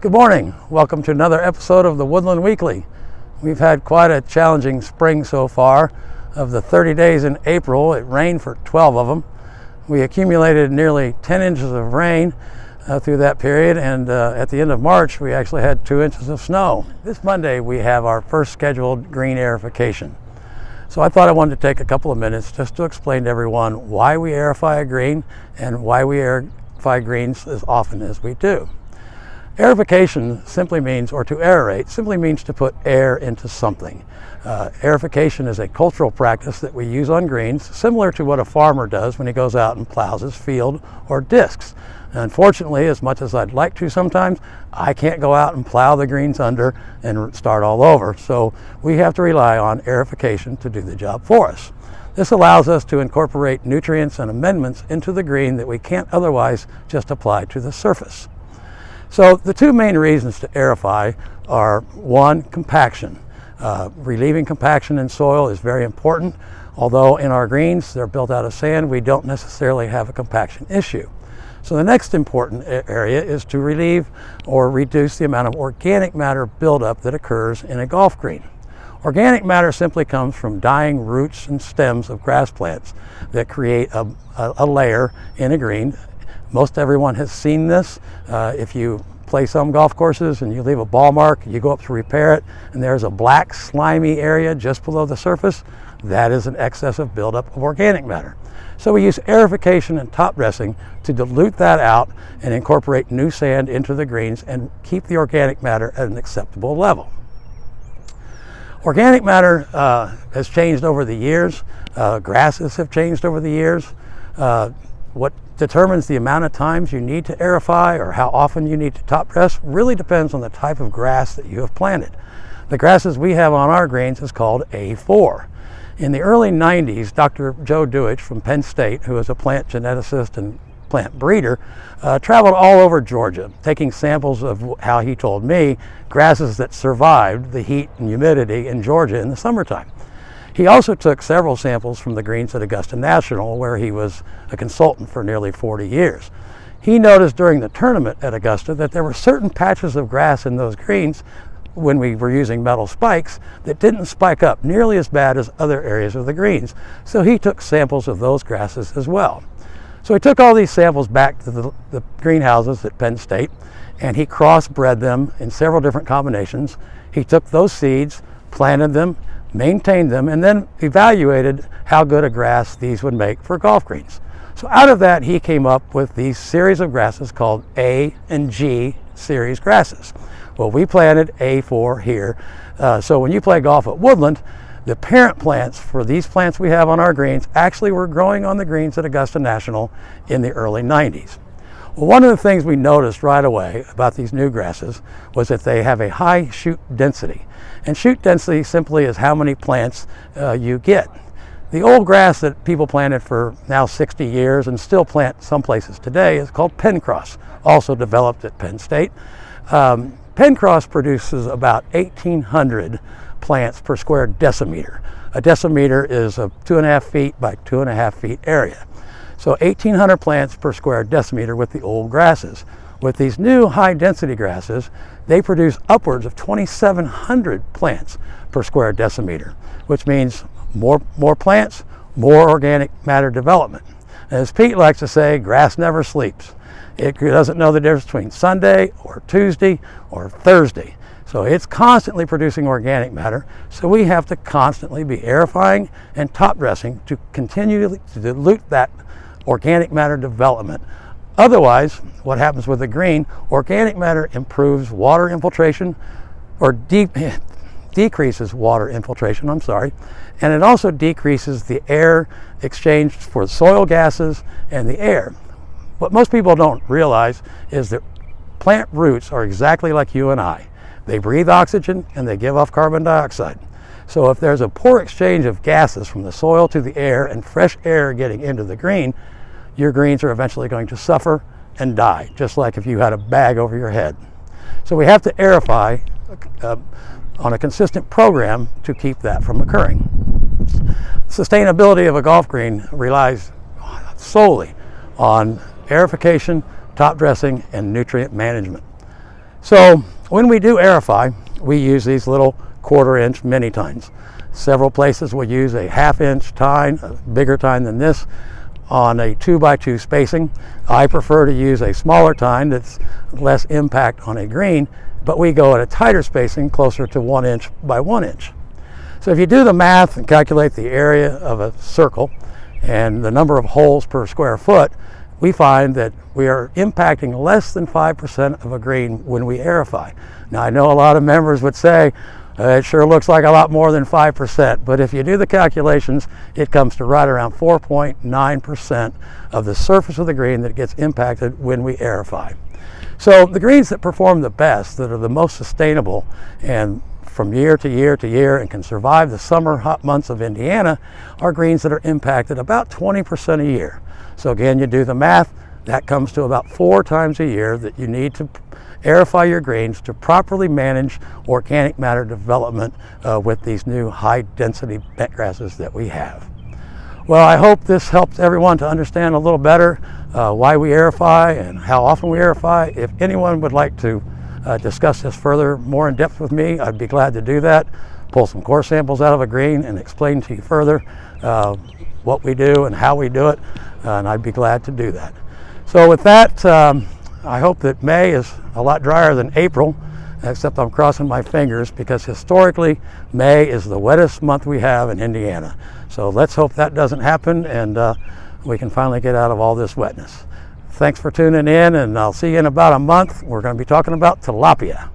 Good morning. Welcome to another episode of the Woodland Weekly. We've had quite a challenging spring so far. Of the 30 days in April, it rained for 12 of them. We accumulated nearly 10 inches of rain through that period, and at the end of March, we actually had 2 inches of snow. This Monday, we have our first scheduled green aerification. So I thought I wanted to take a couple of minutes just to explain to everyone why we aerify a green and why we aerify greens as often as we do. Aerification simply means, or to aerate, simply means to put air into something. Aerification is a cultural practice that we use on greens, similar to what a farmer does when he goes out and plows his field or discs. Unfortunately, as much as I'd like to sometimes, I can't go out and plow the greens under and start all over. So we have to rely on aerification to do the job for us. This allows us to incorporate nutrients and amendments into the green that we can't otherwise just apply to the surface. So the two main reasons to aerify are, one, compaction. Relieving compaction in soil is very important. Although in our greens they're built out of sand, we don't necessarily have a compaction issue. So the next important area is to relieve or reduce the amount of organic matter buildup that occurs in a golf green. Organic matter simply comes from dying roots and stems of grass plants that create a layer in a green. Most everyone has seen this. If you play some golf courses and you leave a ball mark, you go up to repair it, and there's a black slimy area just below the surface, that is an excessive buildup of organic matter. So we use aerification and top dressing to dilute that out and incorporate new sand into the greens and keep the organic matter at an acceptable level. Organic matter has changed over the years. Grasses have changed over the years. What determines the amount of times you need to aerify or how often you need to top dress really depends on the type of grass that you have planted. The grasses we have on our greens is called A4. In the early 90s, Dr. Joe Duich from Penn State, who is a plant geneticist and plant breeder, traveled all over Georgia, taking samples of, how he told me, grasses that survived the heat and humidity in Georgia in the summertime. He also took several samples from the greens at Augusta National, where he was a consultant for nearly 40 years. He noticed during the tournament at Augusta that there were certain patches of grass in those greens when we were using metal spikes that didn't spike up nearly as bad as other areas of the greens. So he took samples of those grasses as well. So he took all these samples back to the greenhouses at Penn State, and he crossbred them in several different combinations. He took those seeds, planted them, maintained them, and then evaluated how good a grass these would make for golf greens. So out of that, he came up with these series of grasses called A and G series grasses. Well, we planted A4 here. So when you play golf at Woodland, the parent plants for these plants we have on our greens actually were growing on the greens at Augusta National in the early 90s. Well, one of the things we noticed right away about these new grasses was that they have a high shoot density. And shoot density simply is how many plants you get. The old grass that people planted for now 60 years and still plant some places today is called Penncross, also developed at Penn State. Penncross produces about 1,800 plants per square decimeter. A decimeter is a 2.5 feet by 2.5 feet area. So 1,800 plants per square decimeter with the old grasses. With these new high density grasses, they produce upwards of 2,700 plants per square decimeter, which means more plants, more organic matter development. As Pete likes to say, grass never sleeps. It doesn't know the difference between Sunday or Tuesday or Thursday. So it's constantly producing organic matter, so we have to constantly be aerifying and top dressing to continue to dilute that organic matter development. Otherwise, what happens with the green, organic matter improves water infiltration, or decreases water infiltration, and it also decreases the air exchanged for soil gases and the air. What most people don't realize is that plant roots are exactly like you and I. They breathe oxygen and they give off carbon dioxide. So if there's a poor exchange of gases from the soil to the air and fresh air getting into the green, your greens are eventually going to suffer and die, just like if you had a bag over your head. So we have to aerify on a consistent program to keep that from occurring. Sustainability of a golf green relies solely on aerification, top dressing, and nutrient management. So when we do aerify, we use these little 1/4 inch mini tines. Several places will use a 1/2 inch tine, a bigger tine than this, on a 2x2 spacing. I prefer to use a smaller tine that's less impact on a green, but we go at a tighter spacing, closer to 1 inch by 1 inch. So if you do the math and calculate the area of a circle and the number of holes per square foot, we find that we are impacting less than 5% of a green when we aerify. Now, I know a lot of members would say, it sure looks like a lot more than 5%, but if you do the calculations, it comes to right around 4.9% of the surface of the green that gets impacted when we aerify. So the greens that perform the best, that are the most sustainable and from year to year to year and can survive the summer hot months of Indiana, are greens that are impacted about 20% a year. So again, you do the math, that comes to about 4 times a year that you need to aerify your greens to properly manage organic matter development with these new high density bent grasses that we have. Well, I hope this helps everyone to understand a little better why we aerify and how often we aerify. If anyone would like to discuss this further, more in depth with me, I'd be glad to do that. Pull some core samples out of a green and explain to you further what we do and how we do it, and I'd be glad to do that. So with that, I hope that May is a lot drier than April, except I'm crossing my fingers because historically May is the wettest month we have in Indiana. So let's hope that doesn't happen and we can finally get out of all this wetness. Thanks for tuning in, and I'll see you in about a month. We're going to be talking about tilapia.